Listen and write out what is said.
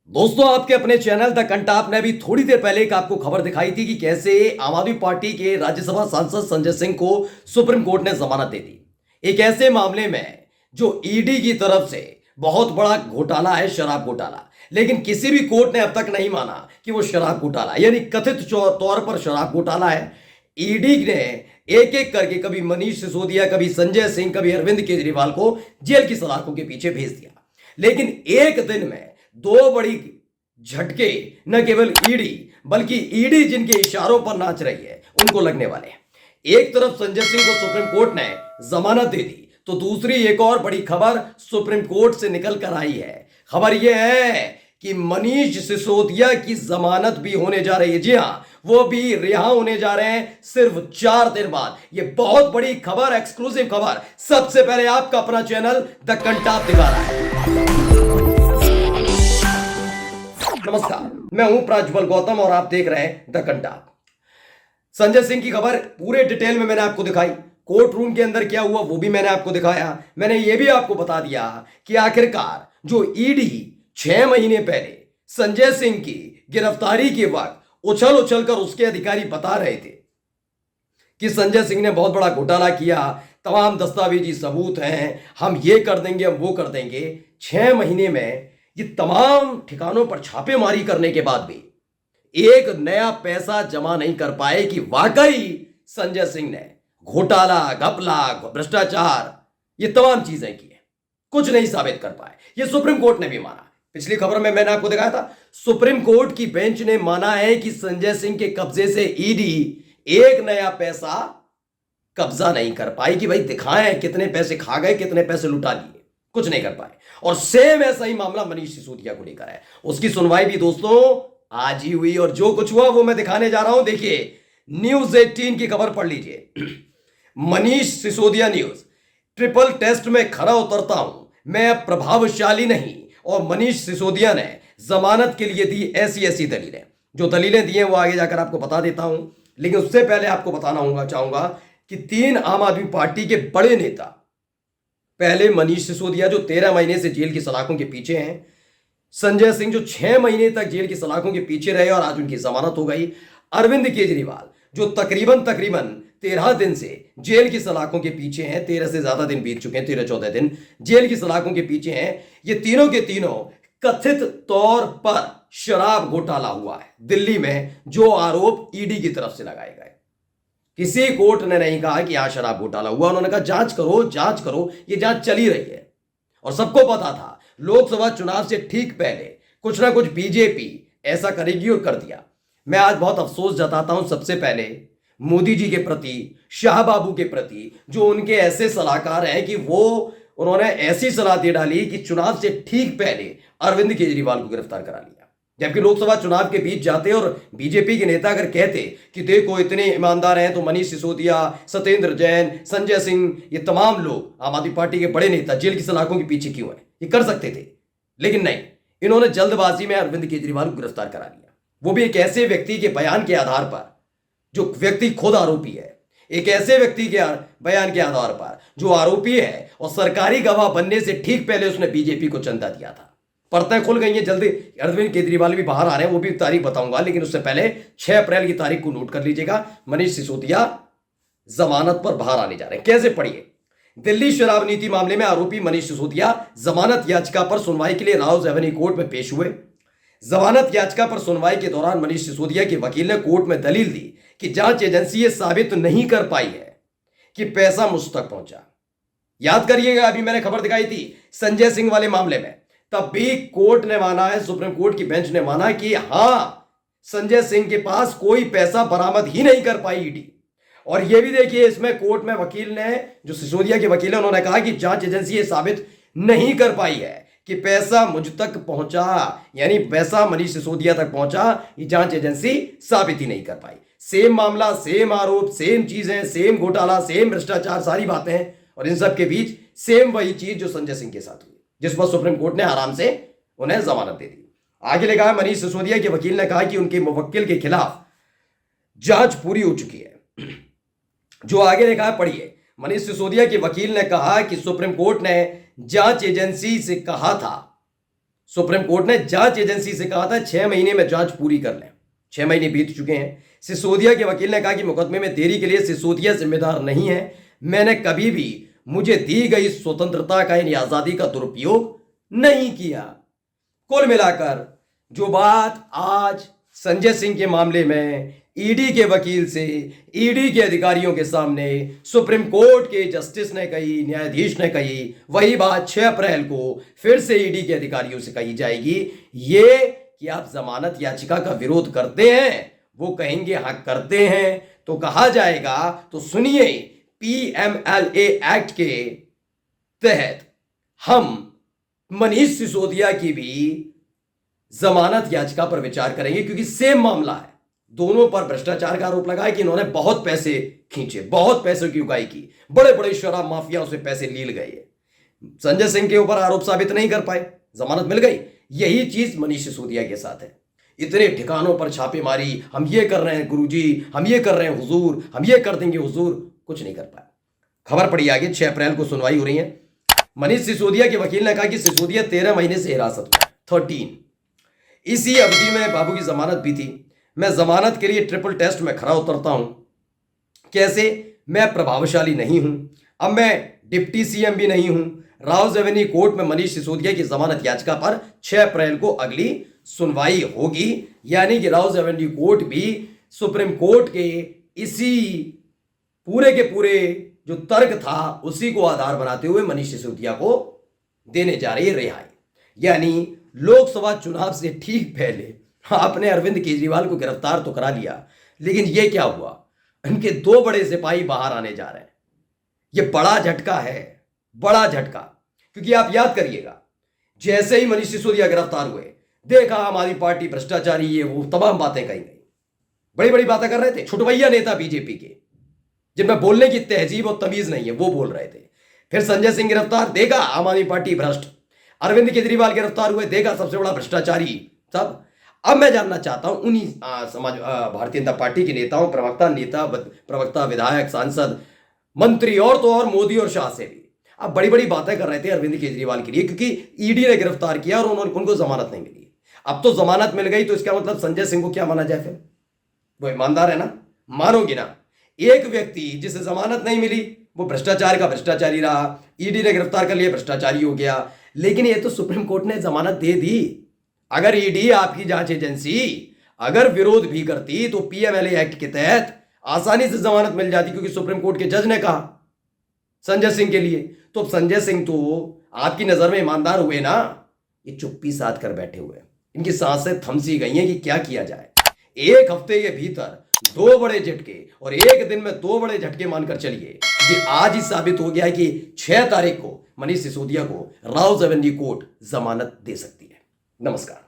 दोस्तों, आपके अपने चैनल द कंटाप ने अभी थोड़ी देर पहले एक आपको खबर दिखाई थी कि कैसे आम आदमी पार्टी के राज्यसभा सांसद संजय सिंह को सुप्रीम कोर्ट ने जमानत दे दी। एक ऐसे मामले में जो ईडी की तरफ से बहुत बड़ा घोटाला है, शराब घोटाला, लेकिन किसी भी कोर्ट ने अब तक नहीं माना कि वो शराब घोटाला यानी कथित तौर पर शराब घोटाला है। ईडी ने एक एक करके कभी मनीष सिसोदिया, कभी संजय सिंह, कभी अरविंद केजरीवाल को जेल की सलाखों के पीछे भेज दिया। लेकिन एक दिन में दो बड़ी झटके न केवल ईडी बल्कि ईडी जिनके इशारों पर नाच रही है उनको लगने वाले हैं। एक तरफ संजय सिंह को सुप्रीम कोर्ट ने जमानत दे दी तो दूसरी एक और बड़ी खबर सुप्रीम कोर्ट से निकल कर आई है। खबर यह है कि मनीष सिसोदिया की जमानत भी होने जा रही है। जी हां, वो भी रिहा होने जा रहे हैं सिर्फ 4 दिन बाद। ये बहुत बड़ी खबर, एक्सक्लूसिव खबर सबसे पहले आपका अपना चैनल द कंटाप दिखा रहा है। नमस्कार, मैं हूं प्रज्वल गौतम और आप देख रहे हैं द कंटाप। संजय सिंह की खबर पूरे डिटेल में मैंने आपको दिखाई। कोर्ट रूम के अंदर क्या हुआ वो भी मैंने आपको दिखाया। मैंने ये भी आपको बता दिया कि आखिरकार जो ईडी 6 महीने पहले संजय सिंह की गिरफ्तारी के वक्त उछल उछल कर उसके अधिकारी बता रहे थे कि संजय सिंह ने बहुत बड़ा घोटाला किया, तमाम दस्तावेजी सबूत हैं, हम ये कर देंगे, हम वो कर देंगे। 6 महीने में ये तमाम ठिकानों पर छापेमारी करने के बाद भी एक नया पैसा जमा नहीं कर पाए कि वाकई संजय सिंह ने घोटाला, घपला, भ्रष्टाचार, ये तमाम चीजें की है, कुछ नहीं साबित कर पाए। ये सुप्रीम कोर्ट ने भी माना। पिछली खबर में मैंने आपको दिखाया था, सुप्रीम कोर्ट की बेंच ने माना है कि संजय सिंह के कब्जे से ईडी एक नया पैसा कब्जा नहीं कर पाई कि भाई दिखाएं कितने पैसे खा गए, कितने पैसे लुटा लिए, कुछ नहीं कर पाए। और सेम ऐसा ही मामला मनीष सिसोदिया को लेकर है। उसकी सुनवाई भी दोस्तों आज ही हुई और जो कुछ हुआ वो मैं दिखाने जा रहा हूं। देखिए, न्यूज 18 की खबर पढ़ लीजिए। Manish Sisodia news, triple test में खरा उतरता हूं, मैं अब प्रभावशाली नहीं। और मनीष सिसोदिया ने जमानत के लिए दी ऐसी ऐसी दलीलें। जो दलीलें दी हैं वो आगे जाकर आपको बता देता हूं, लेकिन उससे पहले आपको बताना चाहूंगा कि 3 आम आदमी पार्टी के बड़े नेता, पहले मनीष सिसोदिया जो 13 महीने से जेल की सलाखों के पीछे हैं, संजय सिंह जो 6 महीने तक जेल की सलाखों के पीछे रहे और आज उनकी जमानत हो गई, अरविंद केजरीवाल जो तकरीबन 13 दिन से जेल की सलाखों के पीछे हैं, 13 से ज्यादा दिन बीत चुके हैं, 13-14 दिन जेल की सलाखों के पीछे हैं। ये तीनों के तीनों कथित तौर पर शराब घोटाला हुआ है दिल्ली में, जो आरोप ईडी की तरफ से लगाए गए। किसी कोर्ट ने नहीं कहा कि यहां शराब घोटाला हुआ। उन्होंने कहा जांच करो, जांच करो। ये जांच चली रही है और सबको पता था लोकसभा चुनाव से ठीक पहले कुछ ना कुछ बीजेपी ऐसा करेगी और कर दिया। मैं आज बहुत अफसोस जताता हूं सबसे पहले मोदी जी के प्रति, शाह बाबू के प्रति, जो उनके ऐसे सलाहकार हैं कि उन्होंने ऐसी सलाह दे डाली कि चुनाव से ठीक पहले अरविंद केजरीवाल को गिरफ्तार करा लिया। जबकि लोकसभा चुनाव के बीच जाते और बीजेपी के नेता अगर कहते कि देखो इतने ईमानदार हैं तो मनीष सिसोदिया, सत्येंद्र जैन, संजय सिंह, ये तमाम लोग आम आदमी पार्टी के बड़े नेता जेल की सलाखों के पीछे क्यों हैं, ये कर सकते थे। लेकिन नहीं, इन्होंने जल्दबाजी में अरविंद केजरीवाल को गिरफ्तार करा लिया, वो भी एक ऐसे व्यक्ति के बयान के आधार पर जो व्यक्ति खुद आरोपी है, एक ऐसे व्यक्ति के बयान के आधार पर जो आरोपी है और सरकारी गवाह बनने से ठीक पहले उसने बीजेपी को चंदा दिया था। परतें खुल गई हैं, जल्दी अरविंद केजरीवाल भी बाहर आ रहे हैं, वो भी तारीख बताऊंगा, लेकिन उससे पहले 6 अप्रैल की तारीख को नोट कर लीजिएगा। मनीष सिसोदिया जमानत पर बाहर आने जा रहे हैं। कैसे, पढ़िए। दिल्ली शराब नीति मामले में आरोपी मनीष सिसोदिया जमानत याचिका पर सुनवाई के लिए राउज एवेन्यू कोर्ट में पेश हुए। जमानत याचिका पर सुनवाई के दौरान मनीष सिसोदिया के वकील ने कोर्ट में दलील दी कि जांच एजेंसी ये साबित नहीं कर पाई है कि पैसा मुझ तक पहुंचा। याद करिएगा, अभी मैंने खबर दिखाई थी संजय सिंह वाले मामले में, तब भी कोर्ट ने माना है, सुप्रीम कोर्ट की बेंच ने माना कि हां, संजय सिंह के पास कोई पैसा बरामद ही नहीं कर पाई ईडी। और यह भी देखिए, इसमें कोर्ट में वकील ने, जो सिसोदिया के वकील है, उन्होंने कहा कि जांच एजेंसी ये साबित नहीं कर पाई है कि पैसा मुझ तक पहुंचा, यानी पैसा मनीष सिसोदिया तक पहुंचा, ये जांच एजेंसी साबित ही नहीं कर पाई। सेम मामला, सेम आरोप, सेम चीजें, सेम घोटाला, सेम भ्रष्टाचार, सारी बातें, और इन सब के बीच सेम वही चीज जो संजय सिंह के साथ हुई, जिस पर सुप्रीम कोर्ट ने आराम से उन्हें जमानत दे दी। आगे लिखा है, मनीष सिसोदिया के वकील ने कहा कि उनके मुवक्किल के खिलाफ जांच पूरी हो चुकी है। जो आगे लिखा है, पढ़िए। मनीष सिसोदिया के वकील ने कहा कि सुप्रीम कोर्ट ने जांच एजेंसी से कहा था, सुप्रीम कोर्ट ने जांच एजेंसी से कहा था 6 महीने में जांच पूरी कर लें। 6 महीने बीत चुके हैं। सिसोदिया के वकील ने कहा कि मुकदमे में देरी के लिए सिसोदिया जिम्मेदार नहीं है। मैंने कभी भी मुझे दी गई स्वतंत्रता का यानी आजादी का दुरुपयोग नहीं किया। कुल मिलाकर जो बात आज संजय सिंह के मामले में ईडी के वकील से, ईडी के अधिकारियों के सामने सुप्रीम कोर्ट के जस्टिस ने कही, न्यायाधीश ने कही, वही बात 6 अप्रैल को फिर से ईडी के अधिकारियों से कही जाएगी। ये कि आप जमानत याचिका का विरोध करते हैं, वो कहेंगे हाँ करते हैं, तो कहा जाएगा तो सुनिए, पीएमएलए एक्ट के तहत हम मनीष सिसोदिया की भी जमानत याचिका पर विचार करेंगे, क्योंकि सेम मामला है। दोनों पर भ्रष्टाचार का आरोप लगा है कि इन्होंने बहुत पैसे खींचे, बहुत पैसों की उगाही की, बड़े बड़े शराब माफियाओं से पैसे लील गए। संजय सिंह के ऊपर आरोप साबित नहीं कर पाए, जमानत मिल गई। यही चीज मनीष सिसोदिया के साथ है। इतने ठिकानों पर छापेमारी, हम ये कर रहे हैं गुरुजी, हम ये कर रहे हैं हुजूर, हम ये कर देंगे हुजूर, कुछ नहीं कर पाए। खबर पड़ी आगे, 6 अप्रैल को सुनवाई हो रही है। मनीष सिसोदिया के वकील ने कहा कि सिसोदिया 13 महीने से हिरासत में, 13। इसी अवधि में बाबू की जमानत भी थी। मैं जमानत के लिए ट्रिपल टेस्ट में खरा उतरता हूं। कैसे? मैं प्रभावशाली नहीं हूं, अब मैं डिप्टी सीएम भी नहीं हूं। राउज एवेन्यू कोर्ट में मनीष सिसोदिया की जमानत याचिका पर 6 अप्रैल को अगली सुनवाई होगी। यानी कि राउज एवेन्यू कोर्ट भी सुप्रीम कोर्ट के इसी पूरे के पूरे जो तर्क था उसी को आधार बनाते हुए मनीष सिसोदिया को देने जा रही है रिहाई। यानी लोकसभा चुनाव से ठीक पहले आपने अरविंद केजरीवाल को गिरफ्तार तो करा लिया, लेकिन यह क्या हुआ? इनके 2 बड़े सिपाही बाहर आने जा रहे हैं। यह बड़ा झटका है, बड़ा झटका। क्योंकि आप याद करिएगा, जैसे ही मनीष सिसोदिया गिरफ्तार हुए, देखा आम आदमी पार्टी भ्रष्टाचारी, ये वो तमाम बातें कही गई। बड़ी बड़ी बातें कर रहे थे। छुटवैया नेता बीजेपी के, जिनमें बोलने की तहजीब और तमीज नहीं है, वो बोल रहे थे। फिर संजय सिंह गिरफ्तार, देखा आम आदमी पार्टी भ्रष्ट। अरविंद केजरीवाल गिरफ्तार हुए, देखा सबसे बड़ा भ्रष्टाचारी सब। अब मैं जानना चाहता हूं उन्हीं भारतीय जनता पार्टी के नेताओं, प्रवक्ता, विधायक, सांसद, मंत्री और तो और मोदी और शाह से भी अब बड़ी बड़ी बातें कर रहे थे अरविंद केजरीवाल के लिए, क्योंकि ईडी ने गिरफ्तार किया और उनको जमानत नहीं मिली। अब तो जमानत मिल गई, तो इसका मतलब संजय सिंह को क्या माना जाए? फिर वो ईमानदार है ना? मानोगे ना? एक व्यक्ति जिसे जमानत नहीं मिली वो भ्रष्टाचार का भ्रष्टाचारी रहा, ईडी ने गिरफ्तार कर लिया, भ्रष्टाचारी हो गया। लेकिन ये तो सुप्रीम कोर्ट ने जमानत दे दी। अगर ईडी, आपकी जांच एजेंसी, अगर विरोध भी करती तो पीएमएलए एक्ट के तहत आसानी से जमानत मिल जाती, क्योंकि सुप्रीम कोर्ट के जज ने कहा संजय सिंह के लिए। तो संजय सिंह तो आपकी नजर में ईमानदार हुए ना? ये चुप्पी साध कर बैठे हुए, इनकी सांसें थमसी गई हैं कि क्या किया जाए। एक हफ्ते के भीतर 2 बड़े झटके और एक दिन में 2 बड़े झटके मानकर चलिए कि आज ही साबित हो गया है कि 6 तारीख को मनीष सिसोदिया को राउज एवेन्यू कोर्ट जमानत दे सकती है। नमस्कार।